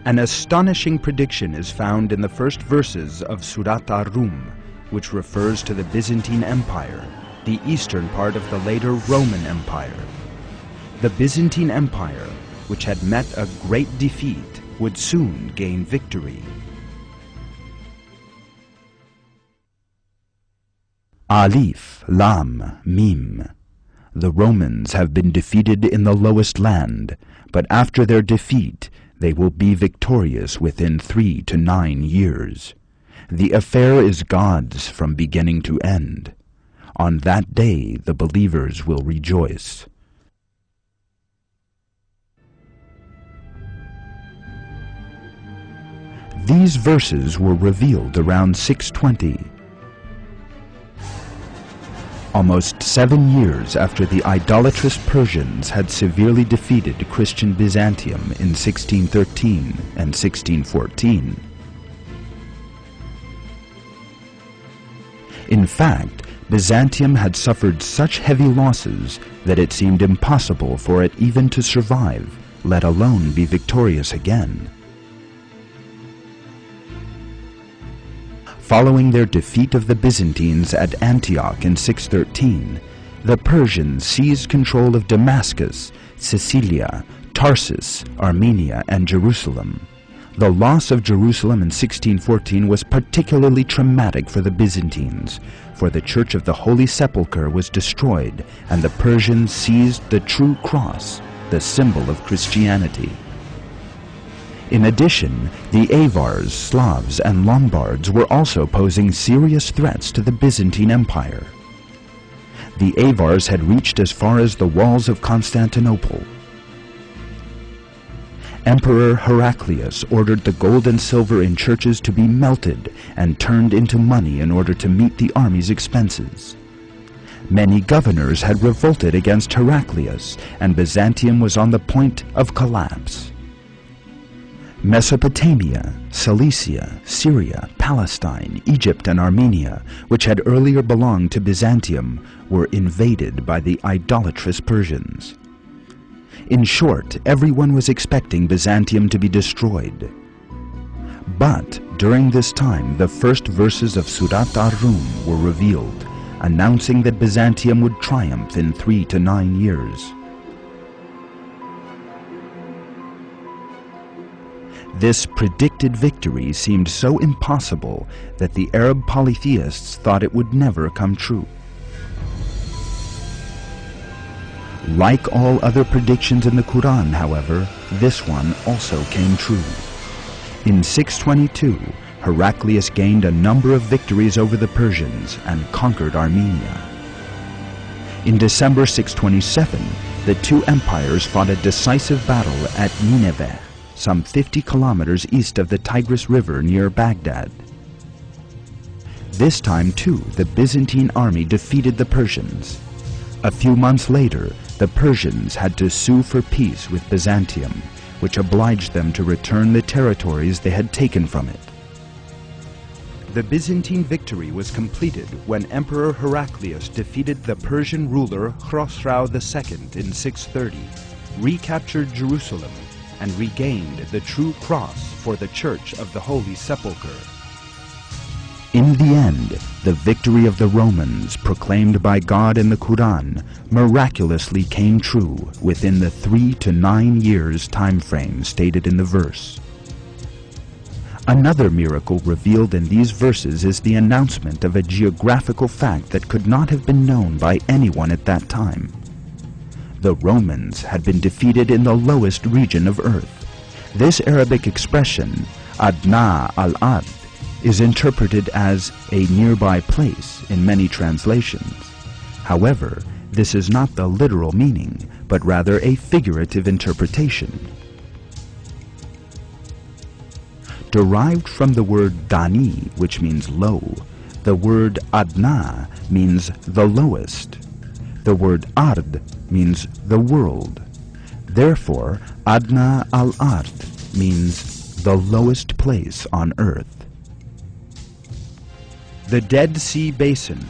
An astonishing prediction is found in the first verses of Surat ar-Rum, which refers to the Byzantine Empire, the eastern part of the later Roman Empire. The Byzantine Empire, which had met a great defeat, would soon gain victory. Alif, Lam, Mim. The Romans have been defeated in the lowest land, but after their defeat, they will be victorious within 3 to 9 years. The affair is God's from beginning to end. On that day the believers will rejoice. These verses were revealed around 620. Almost 7 years after the idolatrous Persians had severely defeated Christian Byzantium in 1613 and 1614. In fact, Byzantium had suffered such heavy losses that it seemed impossible for it even to survive, let alone be victorious again. Following their defeat of the Byzantines at Antioch in 613, the Persians seized control of Damascus, Sicilia, Tarsus, Armenia, and Jerusalem. The loss of Jerusalem in 1614 was particularly traumatic for the Byzantines, for the Church of the Holy Sepulchre was destroyed and the Persians seized the true cross, the symbol of Christianity. In addition, the Avars, Slavs, and Lombards were also posing serious threats to the Byzantine Empire. The Avars had reached as far as the walls of Constantinople. Emperor Heraclius ordered the gold and silver in churches to be melted and turned into money in order to meet the army's expenses. Many governors had revolted against Heraclius, and Byzantium was on the point of collapse. Mesopotamia, Cilicia, Syria, Palestine, Egypt, and Armenia, which had earlier belonged to Byzantium, were invaded by the idolatrous Persians. In short, everyone was expecting Byzantium to be destroyed. But during this time, the first verses of Surat ar-Rum were revealed, announcing that Byzantium would triumph in 3 to 9 years. This predicted victory seemed so impossible that the Arab polytheists thought it would never come true. Like all other predictions in the Quran, however, this one also came true. In 622, Heraclius gained a number of victories over the Persians and conquered Armenia. In December 627, the two empires fought a decisive battle at Nineveh, some 50 kilometers east of the Tigris River near Baghdad. This time, too, the Byzantine army defeated the Persians. A few months later, the Persians had to sue for peace with Byzantium, which obliged them to return the territories they had taken from it. The Byzantine victory was completed when Emperor Heraclius defeated the Persian ruler Khosrau II in 630, recaptured Jerusalem, and regained the true cross for the Church of the Holy Sepulchre. In the end, the victory of the Romans, proclaimed by God in the Quran, miraculously came true within the 3 to 9 years time frame stated in the verse. Another miracle revealed in these verses is the announcement of a geographical fact that could not have been known by anyone at that time. The Romans had been defeated in the lowest region of earth. This Arabic expression, Adna al-Ard, is interpreted as a nearby place in many translations. However, this is not the literal meaning, but rather a figurative interpretation. Derived from the word Dani, which means low, the word Adna means the lowest. The word Ard means the world. Therefore, Adna al-Ard means the lowest place on earth. The Dead Sea Basin,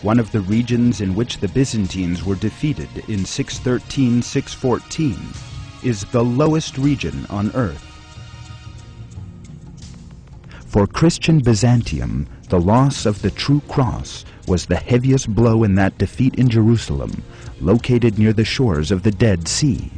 one of the regions in which the Byzantines were defeated in 613-614, is the lowest region on earth. For Christian Byzantium, the loss of the true cross was the heaviest blow in that defeat in Jerusalem, located near the shores of the Dead Sea.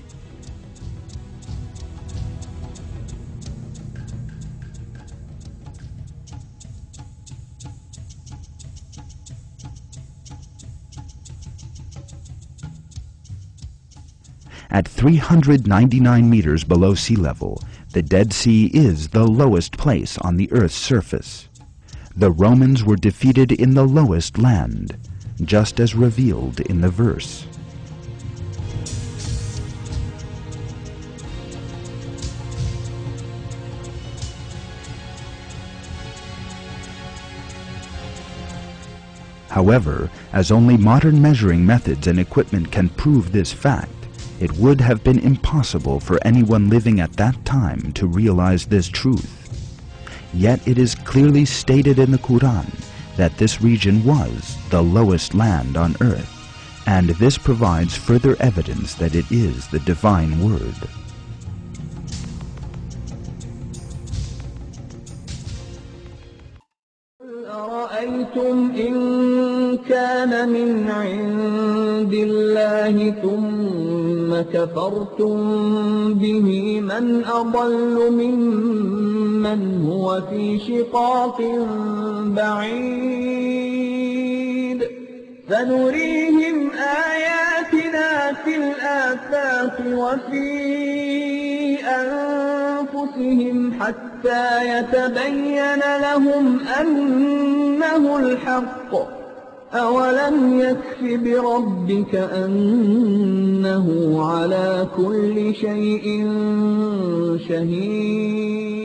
At 399 meters below sea level, the Dead Sea is the lowest place on the Earth's surface. The Romans were defeated in the lowest land, just as revealed in the verse. However, as only modern measuring methods and equipment can prove this fact, it would have been impossible for anyone living at that time to realize this truth. Yet it is clearly stated in the Quran that this region was the lowest land on earth, and this provides further evidence that it is the divine word. أرأيتم إن كان من عند الله ثم كفرتم به من أضل ممن هو في شقاق بعيد سنريهم آياتنا في الآفاق وفي أنفسهم حتى يتبين لهم أنه الحق أولم يكف بربك أنه على كل شيء شهيد